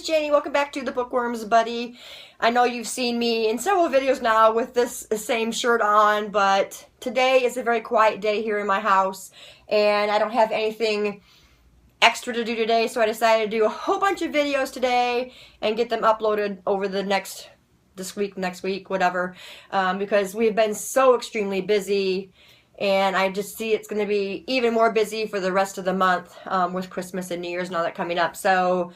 Janie. Welcome back to the Bookworms Buddy. I know you've seen me in several videos now with this same shirt on, but today is a very quiet day here in my house, and I don't have anything extra to do today, so I decided to do a whole bunch of videos today and get them uploaded over this week, next week, whatever, because we've been so extremely busy. And I just see it's going to be even more busy for the rest of the month with Christmas and New Year's and all that coming up. So,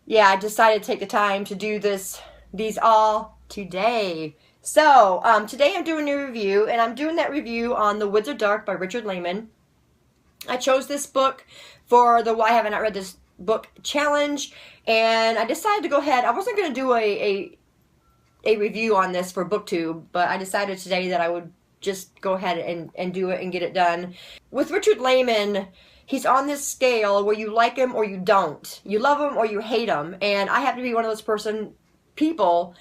yeah, I decided to take the time to do these all today. So, today I'm doing a review, and I'm doing that review on The Woods Are Dark by Richard Lehman. I chose this book for the Why Have I Not Read This Book challenge, and I decided to go ahead. I wasn't going to do a review on this for BookTube, but I decided today that I would just go ahead and do it and get it done. With Richard Lehman, he's on this scale where you like him or you don't. You love him or you hate him. And I happen to be one of those people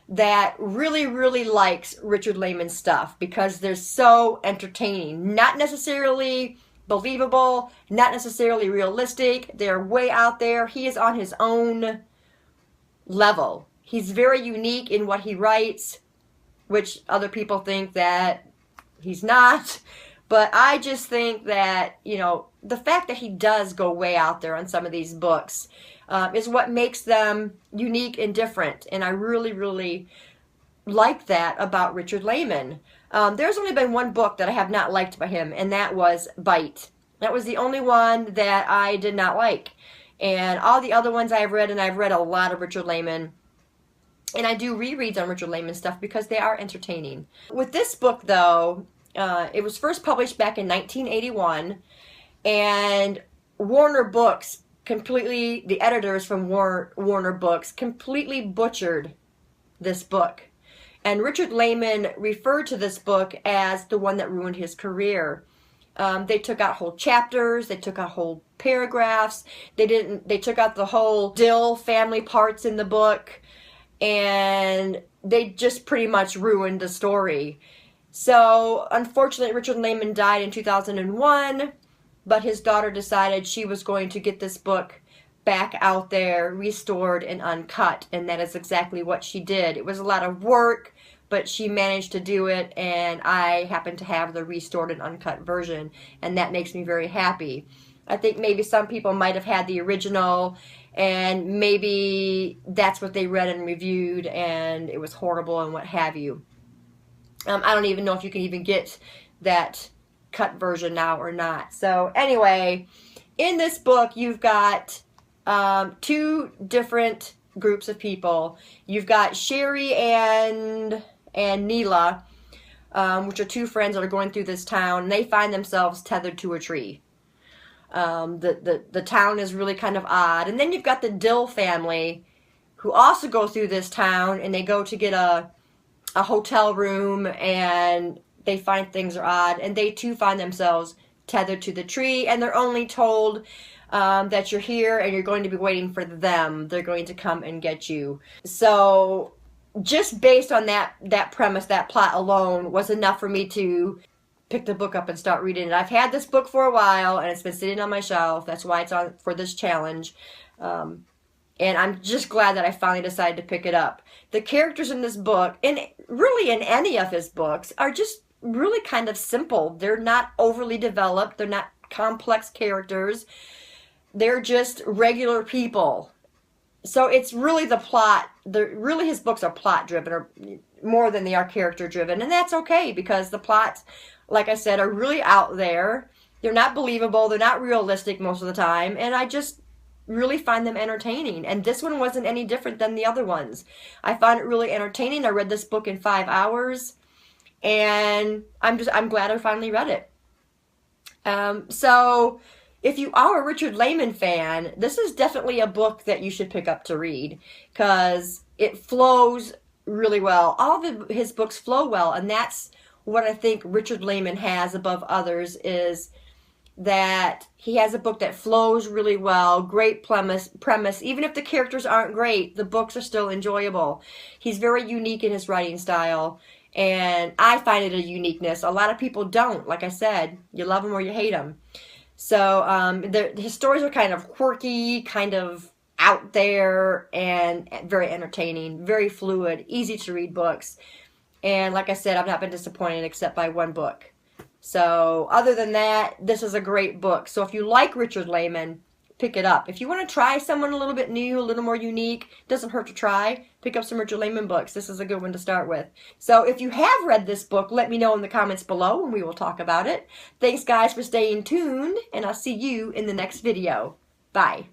that really, really likes Richard Lehman's stuff because they're so entertaining. Not necessarily believable, not necessarily realistic. They're way out there. He is on his own level. He's very unique in what he writes, which other people think that he's not. But I just think that, you know, the fact that he does go way out there on some of these books is what makes them unique and different. And I really, really like that about Richard Lehman. There's only been one book that I have not liked by him, and that was Bite. That was the only one that I did not like. And all the other ones I've read, and I've read a lot of Richard Lehman, and I do rereads on Richard Lehman stuff because they are entertaining. With this book, though, it was first published back in 1981, and Warner Books the editors from Warner Books completely butchered this book. And Richard Lehman referred to this book as the one that ruined his career. They took out whole chapters, they took out whole paragraphs, they took out the whole Dill family parts in the book, and they just pretty much ruined the story. So, unfortunately, Richard Lehman died in 2001, but his daughter decided she was going to get this book back out there, restored and uncut, and that is exactly what she did. It was a lot of work, but she managed to do it, and I happen to have the restored and uncut version, and that makes me very happy. I think maybe some people might have had the original, and maybe that's what they read and reviewed, and it was horrible and what have you. I don't even know if you can even get that cut version now or not. So anyway, in this book you've got two different groups of people. You've got Sherry and Neela, which are two friends that are going through this town, and they find themselves tethered to a tree. The town is really kind of odd. And then you've got the Dill family, who also go through this town, and they go to get a hotel room, and they find things are odd, and they too find themselves tethered to the tree, and they're only told that you're here and you're going to be waiting for them. They're going to come and get you. So just based on that premise, that plot alone was enough for me to pick the book up and start reading it. I've had this book for a while, and it's been sitting on my shelf. That's why it's on for this challenge. And I'm just glad that I finally decided to pick it up. The characters in this book, and really in any of his books, are just really kind of simple. They're not overly developed. They're not complex characters. They're just regular people. So it's really the plot. Really his books are plot driven, or more than they are character driven. And that's okay, because the plots, like I said, are really out there. They're not believable. They're not realistic most of the time. And I just really find them entertaining, and this one wasn't any different than the other ones. I found it really entertaining. I read this book in 5 hours, and I'm glad I finally read it. So if you are a Richard Lehman fan, this is definitely a book that you should pick up to read, because it flows really well. All of his books flow well, and that's what I think Richard Lehman has above others, is that he has a book that flows really well, great premise. Even if the characters aren't great, the books are still enjoyable. He's very unique in his writing style, and I find it a uniqueness. A lot of people don't. Like I said, you love him or you hate him. So his stories are kind of quirky, kind of out there and very entertaining, very fluid, easy to read books. And like I said, I've not been disappointed except by one book. So other than that, this is a great book. So if you like Richard Lehman, pick it up. If you want to try someone a little bit new, a little more unique, doesn't hurt to try. Pick up some Richard Lehman books. This is a good one to start with. So if you have read this book, let me know in the comments below and we will talk about it. Thanks guys for staying tuned, and I'll see you in the next video. Bye.